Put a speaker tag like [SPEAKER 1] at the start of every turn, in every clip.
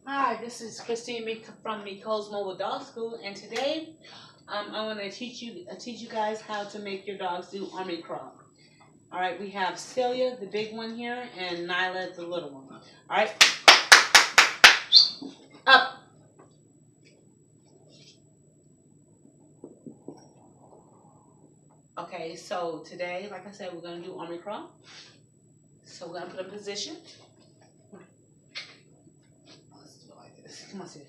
[SPEAKER 1] Hi, this is Christine from Nicole's Mobile Dog School, and today I want to teach you guys how to make your dogs do army crawl. All right, we have Celia, the big one here, and Nyla, the little one. All right, up. Okay, so today, like I said, we're gonna do army crawl. So we're gonna put in position. Let's do it like this. Come on, Celia.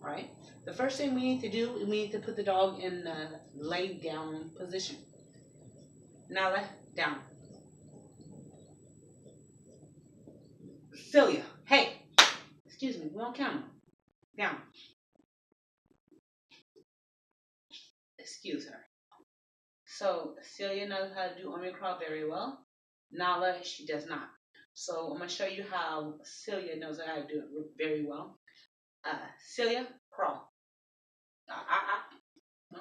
[SPEAKER 1] All right. The first thing we need to do, we need to put the dog in the lay down position. Nyla, down. Celia, hey, excuse me, we're on camera. Down. Excuse her. So Celia knows how to do army crawl very well. Nala, she does not. So I'm gonna show you how Celia knows how to do it very well. Celia, crawl. No,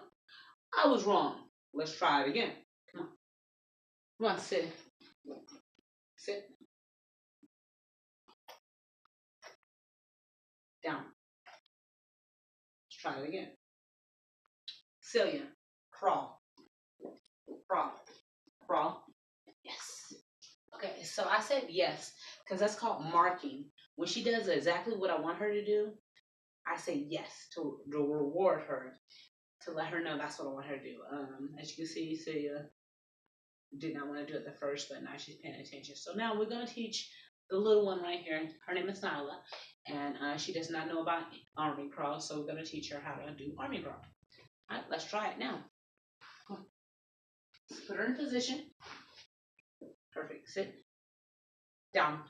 [SPEAKER 1] I was wrong. Let's try it again. Come on. Come on, sit. Sit. Down. Let's try it again. Celia, crawl. Crawl. Crawl. Yes. Okay, so I said yes, because that's called marking. When she does exactly what I want her to do, I say yes to reward her, to let her know that's what I want her to do. As you can see, Celia did not want to do it the first, but now she's paying attention. So now we're going to teach the little one right here. Her name is Nyla, and she does not know about army crawl, so we're going to teach her how to do army crawl. All right, let's try it now. Let's put her in position. Perfect. Sit. Down.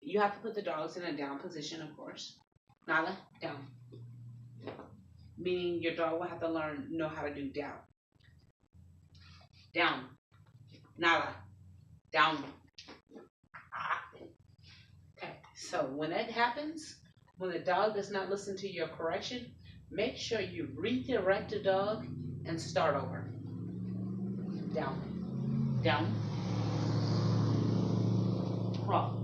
[SPEAKER 1] You have to put the dogs in a down position, of course. Nyla, down. Meaning your dog will have to know how to do down. Down. Nyla, down. Okay, so when that happens, when the dog does not listen to your correction, make sure you redirect the dog and start over. Down. Down. Crawl.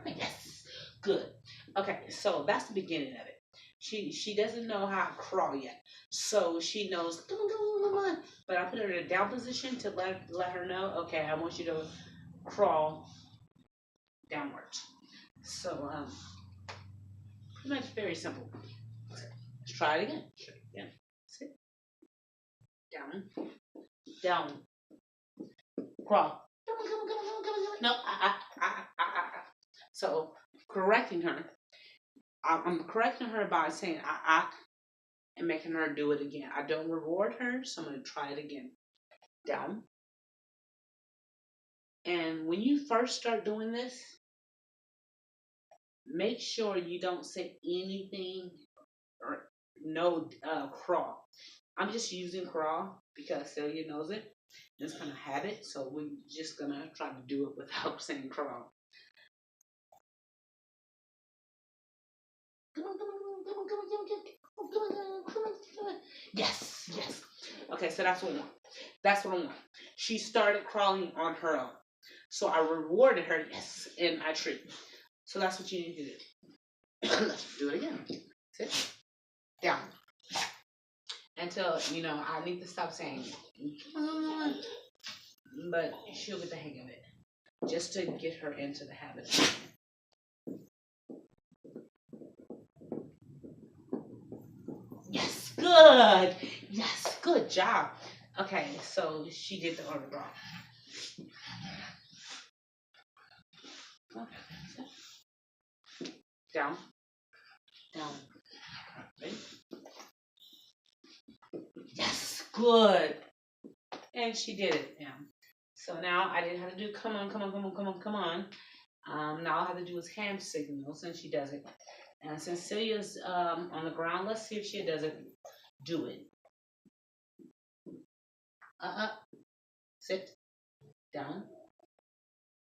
[SPEAKER 1] Yes. Good. Okay, so that's the beginning of it. She doesn't know how to crawl yet. So she knows, come on, come on, come on. But I put her in a down position to let her know, okay, I want you to crawl downwards. So pretty much very simple. Let's try it again. Yeah. Sit. Down. Down. Crawl. Come on, come on, come on, come on, come on. No, So correcting her. I'm correcting her by saying and making her do it again. I don't reward her, so I'm gonna try it again. Down. And when you first start doing this, make sure you don't say anything or no crawl. I'm just using crawl because Celia knows it. It's kind of habit, so we're just gonna try to do it without saying crawl. Come on, come on, come on, come on, come on, come on, come on, come on, come on. Yes, yes. Okay, so that's what I want. That's what I want. She started crawling on her own. So I rewarded her, yes, in my treat. So that's what you need to do. Let's do it again. Sit down. Until, I need to stop saying, come on. But she'll get the hang of it. Just to get her into the habit. Yes, good. Yes, good job. Okay, so she did the order wrong. Okay. Down. Down. Ready? Yes, good. And she did it now. So now I didn't have to do come on, come on, come on, come on, come on. Now all I have to do is hand signals, and she does it. And since Celia's on the ground, let's see if she doesn't do it. Sit. Down.